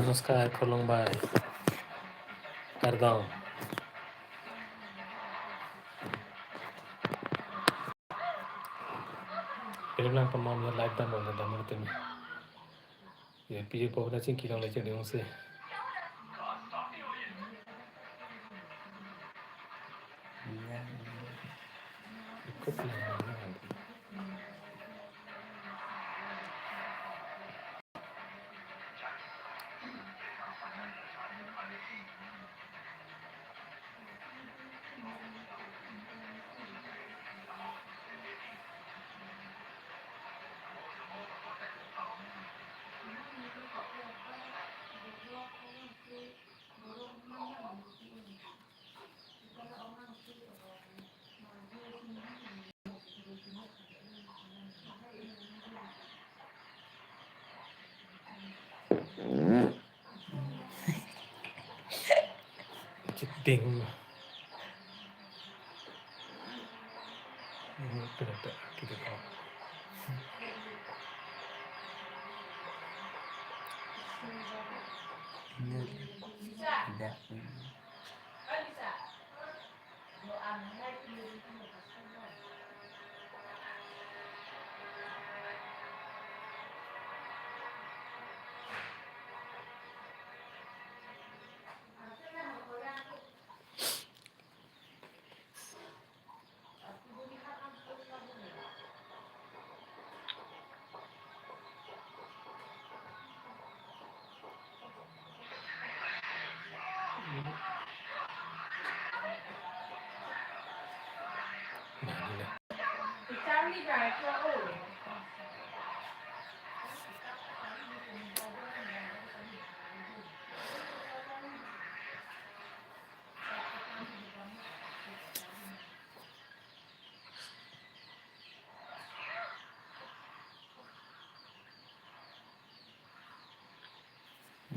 नमस्कार खुलुमबाय Pardon. Kailan lang pamam na live damo na damo natin. Jirpi po na chingtung lang chingtung ongsi. Ikut lang. Chingtung. Kita kita kau.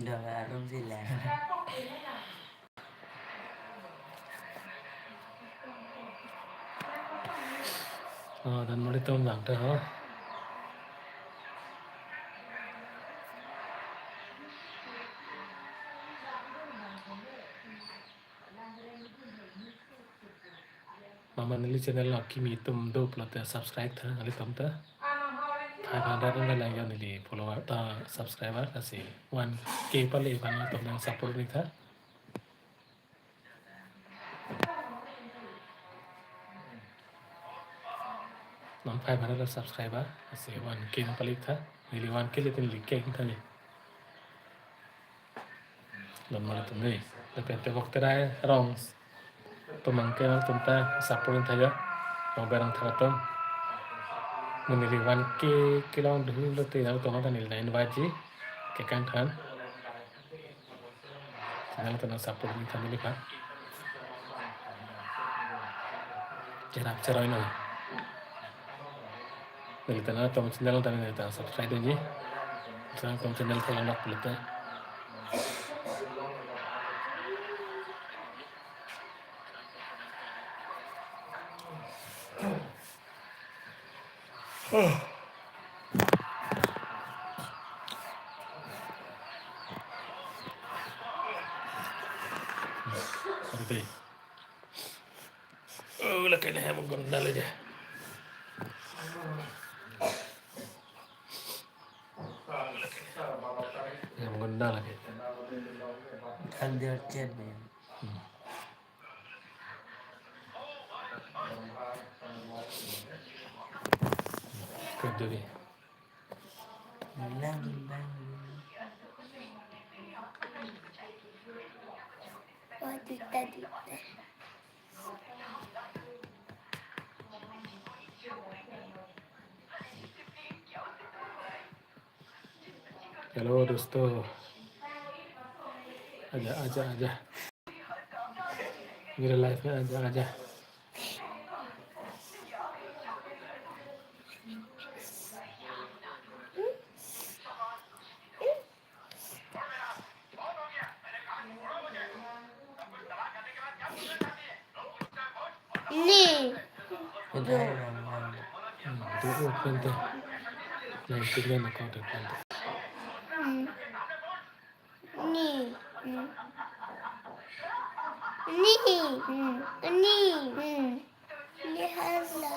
Udah gak arum sih lah. Dan mulai tahun lang dah. Mama nili channel lo kimi tum do plot subscribe tha ngali tum ta 500 ngai lang yo nili follower ta subscriber kasi 1k pale bana tum nang support ni tha nam 500 subscriber kasi 1k pale tha nili 1k le tin li ke tha ni lam mala tum ni le pente waktu rai rong tum mang ke tum ta support ni tha ya rong berang tha tum nili 1k kilong dulu lo tin tum ta nili 9 baji ke kan than channel tum support ni tha nili pa Cerap cerai no. Dari tanah tom channel tanah dari tanah subscribe aja. Tanah tom channel kalau nak pelita. Seperti. Oh, lah kena yang menggondal aja. Yang menggondal lagi. Kan dia chat nih. Kerja ni. Lang. Oh, duta. Hello दोस्तों. आजा. मेरे life में आजा. Ni. Udah. Itu open tu. Lain tu dia nak kau open tu. Ni. Ni. Ni hala.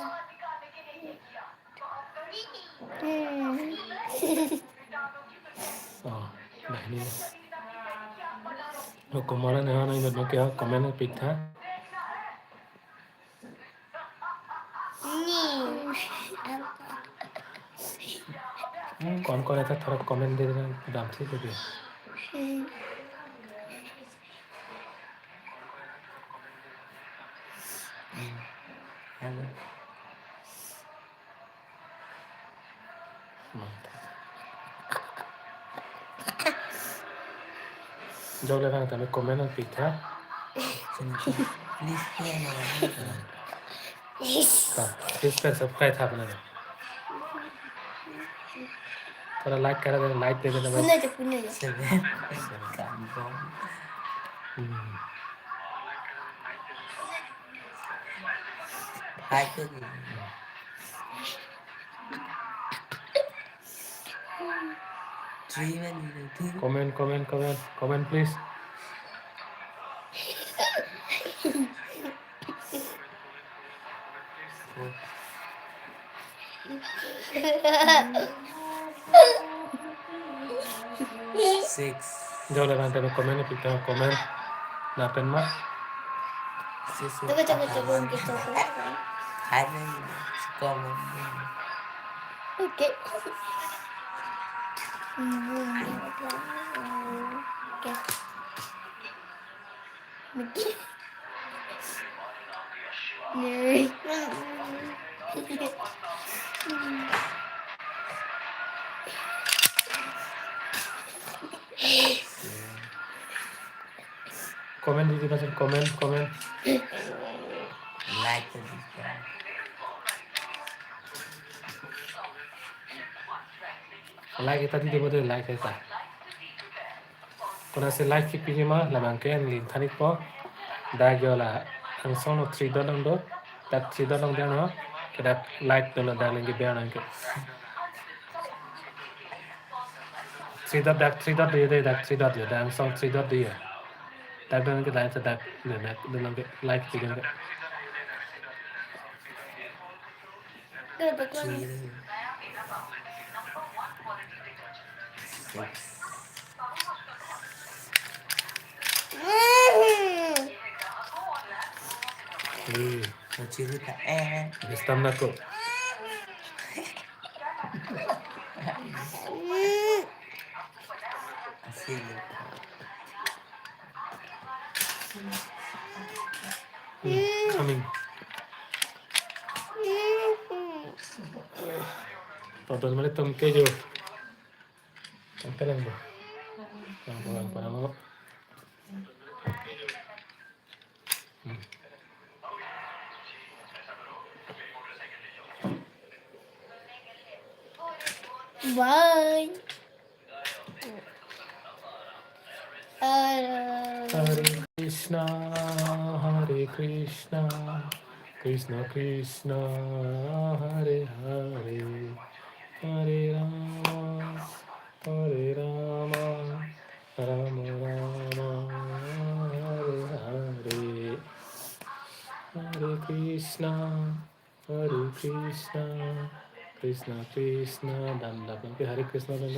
Nah ini kemarin yang ini nó kêu comment ở pizza कौन ऐसा थोड़ा comment दे देना दाम से दे दिया Hello. जो ले रहा था मैं कमेंट और पीछा Please play now. इस पर सब्सक्राइब था अपना थोड़ा लाइक करा देना लाइक दे देना भाई 7. Cảm ơn. Hai cái gì? Three men, two. comment please Six. जो ले रहा था मैं कमेंट और पीछा कमेंट ना पेन मत Hai men, comment. Okay. comment दीजिए बस comment Like and subscribe. like kita di depan tu like kita kalau saya like ki pilih mah lah mungkin link tadi po dah jualah langsung lo 3 dollar do tak 3 dollar dia no kita like dulu dah lagi biar nanti 3 dollar dah 3 dollar dia dah 3 dollar dia dah langsung 3 dollar dia dah dah nanti dah dah dah nanti like juga Three. Six. Nó chưa biết là Istam nak ko Asin. coming tonton balik tom kejo Angkalan ba? Ang parang mo. Bye. Hare Krishna, Krishna Krishna, Hare Hare, Hare Rama, Rama Rama, Hare Hare, Hare Krishna, Krishna Krishna, Danda Hare Krishna Danda.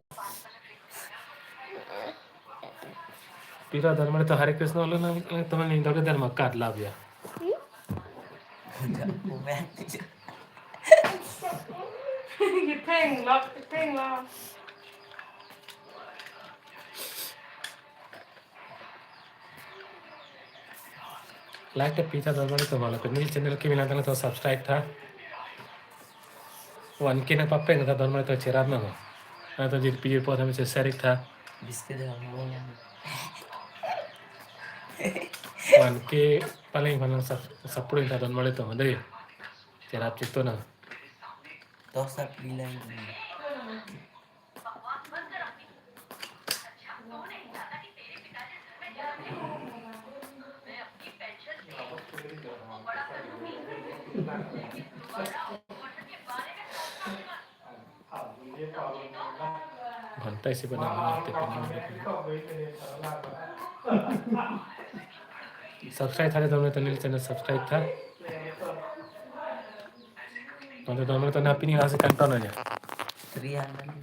Pira dharma तो हरे कृष्ण वालों ने तुम्हें नहीं दोगे धर्म काट ला दिया Cái phèn lắm. Like तो पीछा दरबार तो वाला पे मेरे चैनल के मिला तो सब्सक्राइब था वन के ना पापे ना था दरबार तो चेराब ना हो मैं तो जिर पीर पौधा में से सरिक था Biscuit हम वन के paling paling sapuluh था दरबार तो मदे चेराब चित्तो ना Tosa bilang घंटा से बना बनाते सब्सक्राइब था तो तो नील चैनल सब्सक्राइब था तो ना पिनी से कंटा ना जा 300.